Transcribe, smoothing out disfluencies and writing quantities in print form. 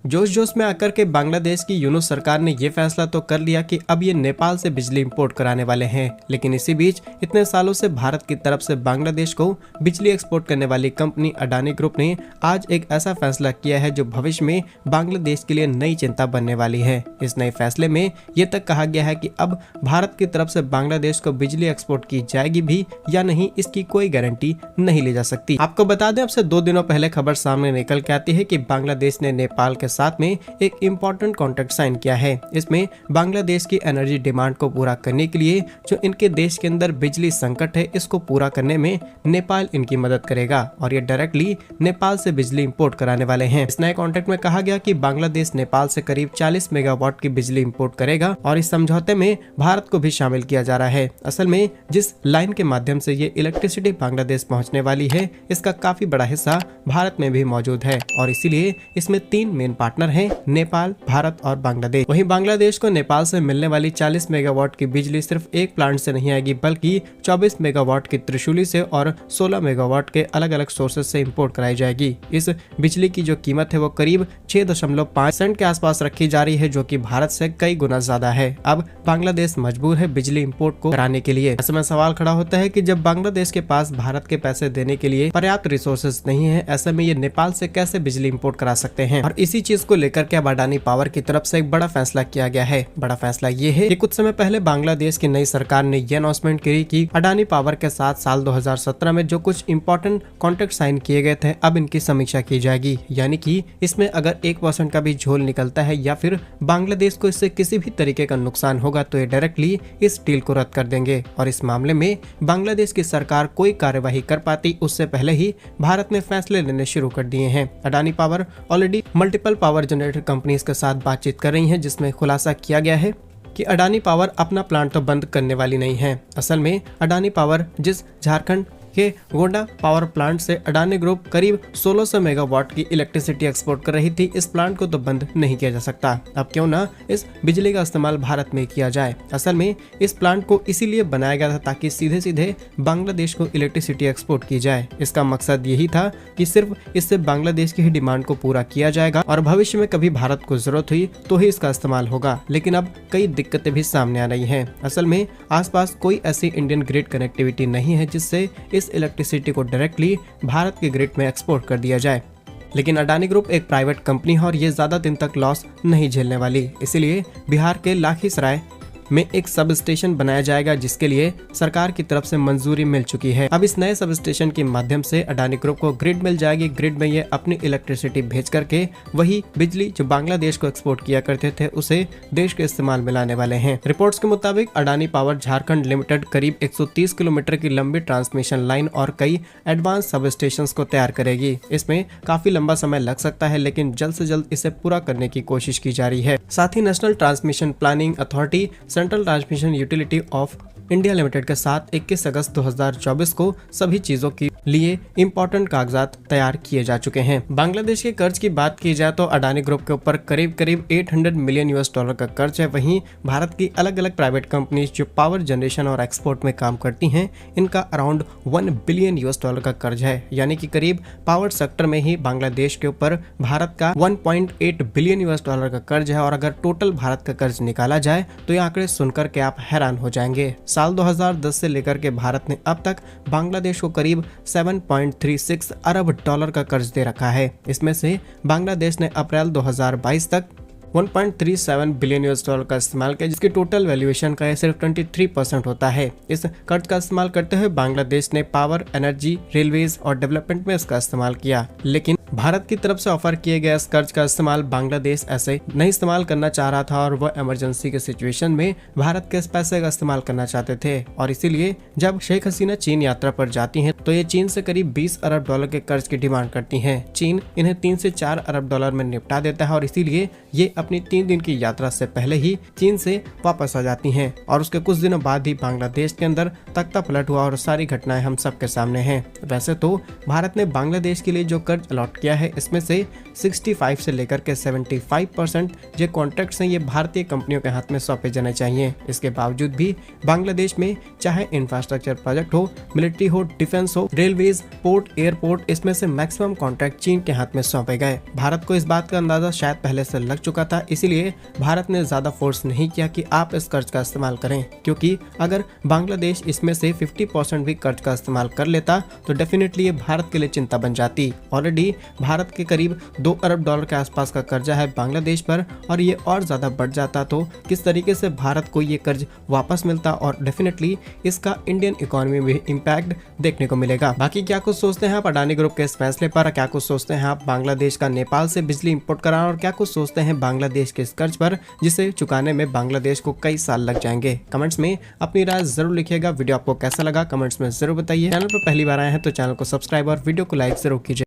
जोश जोश में आकर के बांग्लादेश की यूनुस सरकार ने ये फैसला तो कर लिया कि अब ये नेपाल से बिजली इंपोर्ट कराने वाले हैं, लेकिन इसी बीच इतने सालों से भारत की तरफ से बांग्लादेश को बिजली एक्सपोर्ट करने वाली कंपनी अडानी ग्रुप ने आज एक ऐसा फैसला किया है जो भविष्य में बांग्लादेश के लिए नई चिंता बनने वाली है। इस नए फैसले में ये तक कहा गया है कि अब भारत की तरफ से बांग्लादेश को बिजली एक्सपोर्ट की जाएगी भी या नहीं, इसकी कोई गारंटी नहीं ली जा सकती। आपको बता दें, अब से 2 दिनों पहले खबर सामने निकल के आती है कि बांग्लादेश ने नेपाल के साथ में एक इम्पोर्टेंट कॉन्ट्रैक्ट साइन किया है। इसमें बांग्लादेश की एनर्जी डिमांड को पूरा करने के लिए जो इनके देश के अंदर बिजली संकट है, इसको पूरा करने में नेपाल इनकी मदद करेगा और ये डायरेक्टली नेपाल से बिजली इंपोर्ट कराने वाले हैं। इस नए कॉन्ट्रैक्ट में कहा गया कि बांग्लादेश नेपाल से करीब 40 मेगावाट की बिजली इंपोर्ट करेगा और इस समझौते में भारत को भी शामिल किया जा रहा है। असल में जिस लाइन के माध्यम से ये इलेक्ट्रिसिटी बांग्लादेश पहुंचने वाली है, इसका काफी बड़ा हिस्सा भारत में भी मौजूद है और इसीलिए इसमें 3 मेन पार्टनर हैं, नेपाल, भारत और बांग्लादेश। वहीं बांग्लादेश को नेपाल से मिलने वाली 40 मेगावाट की बिजली सिर्फ एक प्लांट से नहीं आएगी, बल्कि 24 मेगावाट की त्रिशूली से और 16 मेगावाट के अलग अलग सोर्सेज से इंपोर्ट कराई जाएगी। इस बिजली की जो कीमत है वो करीब 6.5 सेंट के आसपास रखी जा रही है, जो कि भारत से कई गुना ज्यादा है। अब बांग्लादेश मजबूर है बिजली इंपोर्ट को कराने के लिए। ऐसे में सवाल खड़ा होता है कि जब बांग्लादेश के पास भारत के पैसे देने के लिए पर्याप्त रिसोर्सेज नहीं है, ऐसे में ये नेपाल से कैसे बिजली इंपोर्ट करा सकते हैं। और इसी चीज को लेकर के अब अडानी पावर की तरफ से एक बड़ा फैसला किया गया है। बड़ा फैसला ये है कि कुछ समय पहले बांग्लादेश की नई सरकार ने ये अनाउंसमेंट करी कि अडानी पावर के साथ साल 2017 में जो कुछ इंपॉर्टेंट कॉन्ट्रैक्ट साइन किए गए थे, अब इनकी समीक्षा की जाएगी। यानी कि इसमें अगर 1% का भी झोल निकलता है या फिर बांग्लादेश को इससे किसी भी तरीके का नुकसान होगा तो ये डायरेक्टली इस डील को रद्द कर देंगे और इस मामले में बांग्लादेश की सरकार कोई कार्यवाही कर पाती उससे पहले ही भारत ने फैसले लेने शुरू कर दिए हैं। Adani power already multiple power generator companies के साथ बातचीत कर रही है, जिसमें खुलासा किया गया है कि अडानी पावर अपना प्लांट तो बंद करने वाली नहीं है। असल में अडानी पावर जिस झारखंड के गोंडा पावर प्लांट से अडानी ग्रुप करीब 1600 मेगावाट की इलेक्ट्रिसिटी एक्सपोर्ट कर रही थी, इस प्लांट को तो बंद नहीं किया जा सकता। अब क्यों ना इस बिजली का इस्तेमाल भारत में किया जाए। असल में इस प्लांट को इसीलिए बनाया गया था ताकि सीधे सीधे बांग्लादेश को इलेक्ट्रिसिटी एक्सपोर्ट की जाए। इसका मकसद यही था कि सिर्फ इससे बांग्लादेश की ही डिमांड को पूरा किया जाएगा और भविष्य में कभी भारत को जरूरत हुई तो ही इसका इस्तेमाल होगा। लेकिन अब कई दिक्कतें भी सामने आ रही हैं। असल में आसपास कोई ऐसी इंडियन ग्रिड कनेक्टिविटी नहीं है जिससे इस इलेक्ट्रिसिटी को डायरेक्टली भारत के ग्रिड में एक्सपोर्ट कर दिया जाए। लेकिन अडानी ग्रुप एक प्राइवेट कंपनी है और ये ज्यादा दिन तक लॉस नहीं झेलने वाली, इसलिए बिहार के लाखीसराय में एक सब स्टेशन बनाया जाएगा जिसके लिए सरकार की तरफ से मंजूरी मिल चुकी है। अब इस नए सब स्टेशन के माध्यम से अडानी ग्रुप को ग्रिड मिल जाएगी। ग्रिड में ये अपनी इलेक्ट्रिसिटी भेज करके वही बिजली जो बांग्लादेश को एक्सपोर्ट किया करते थे उसे देश के इस्तेमाल में लाने वाले हैं। रिपोर्ट्स के मुताबिक अडानी पावर झारखंड लिमिटेड करीब 130 किलोमीटर की लंबी ट्रांसमिशन लाइन और कई एडवांस सब स्टेशन को तैयार करेगी। इसमें काफी लंबा समय लग सकता है, लेकिन जल्द से जल्द इसे पूरा करने की कोशिश की जा रही है। साथ ही national transmission planning authority central transmission utility of India limited के साथ 21 अगस्त 2024 को सभी चीजों के लिए इंपॉर्टेंट कागजात तैयार किए जा चुके हैं। बांग्लादेश के कर्ज की बात की जाए तो अडानी ग्रुप के ऊपर करीब 800 मिलियन $800 का कर्ज है। वहीं भारत की अलग अलग प्राइवेट कंपनीज जो पावर जनरेशन और एक्सपोर्ट में काम करती हैं, इनका अराउंड $1 बिलियन का कर्ज है। यानी कि करीब पावर सेक्टर में ही बांग्लादेश के ऊपर भारत का $1.8 बिलियन का कर्ज है और अगर टोटल भारत का कर्ज निकाला जाए तो ये आंकड़े सुनकर के आप हैरान हो जाएंगे। साल 2010 से लेकर के भारत ने अब तक बांग्लादेश को करीब $7.36 अरब का कर्ज दे रखा है। इसमें से बांग्लादेश ने अप्रैल 2022 तक 1.37 बिलियन $1 का इस्तेमाल किया, जिसकी टोटल वैल्यूएशन का सिर्फ 23% होता है। इस कर्ज का इस्तेमाल करते हुए बांग्लादेश ने पावर, एनर्जी, रेलवेज और डेवलपमेंट में इसका इस्तेमाल किया। लेकिन भारत की तरफ से ऑफर किए गए इस कर्ज का इस्तेमाल बांग्लादेश ऐसे नहीं इस्तेमाल करना चाह रहा था और वह इमरजेंसी के सिचुएशन में भारत के इस पैसे का इस्तेमाल करना चाहते थे। और इसीलिए जब शेख हसीना चीन यात्रा पर जाती हैं तो ये चीन से करीब $20 अरब के कर्ज की डिमांड करती हैं। चीन इन्हें $3 से $4 अरब में निपटा देता है और इसीलिए ये अपनी 3 दिन की यात्रा से पहले ही चीन से वापस आ जाती हैं और उसके कुछ दिनों बाद ही बांग्लादेश के अंदर तख्ता पलट हुआ और सारी घटनाएं हम सबके सामने हैं। वैसे तो भारत ने बांग्लादेश के लिए जो कर्ज अलॉट किया है इसमें से 65 से लेकर के 75% जो कॉन्ट्रैक्ट्स हैं ये भारतीय कंपनियों के हाथ में सौंपे जाने चाहिए। इसके बावजूद भी बांग्लादेश में चाहे इंफ्रास्ट्रक्चर प्रोजेक्ट हो, मिलिट्री हो, डिफेंस हो, रेलवेज, पोर्ट, एयरपोर्ट, इसमें से मैक्सिमम कॉन्ट्रैक्ट चीन के हाथ में सौंपे गए। भारत को इस बात का अंदाजा शायद पहले से लग चुका था, इसीलिए भारत ने ज्यादा फोर्स नहीं किया कि आप इस कर्ज का इस्तेमाल करें, क्योंकि अगर बांग्लादेश इसमें से 50% भी कर्ज का इस्तेमाल कर लेता तो डेफिनेटली ये भारत के लिए चिंता बन जाती। ऑलरेडी भारत के करीब $2 अरब के आसपास का कर्जा है बांग्लादेश पर और ये और ज्यादा बढ़ जाता तो किस तरीके से भारत को ये कर्ज वापस मिलता और डेफिनेटली इसका इंडियन इकोनॉमी में इम्पैक्ट देखने को मिलेगा। बाकी क्या कुछ सोचते हैं आप अडानी ग्रुप के इस फैसले पर, क्या कुछ सोचते हैं आप बांग्लादेश का नेपाल से बिजली इंपोर्ट कराना और क्या कुछ सोचते हैं बांग्लादेश के इस कर्ज पर जिसे चुकाने में बांग्लादेश को कई साल लग जाएंगे। कमेंट्स में अपनी राय जरूर लिखिएगा। वीडियो आपको कैसा लगा कमेंट्स में जरूर बताइए। चैनल पर पहली बार आए हैं तो चैनल को सब्सक्राइब और वीडियो को लाइक जरूर कीजिए।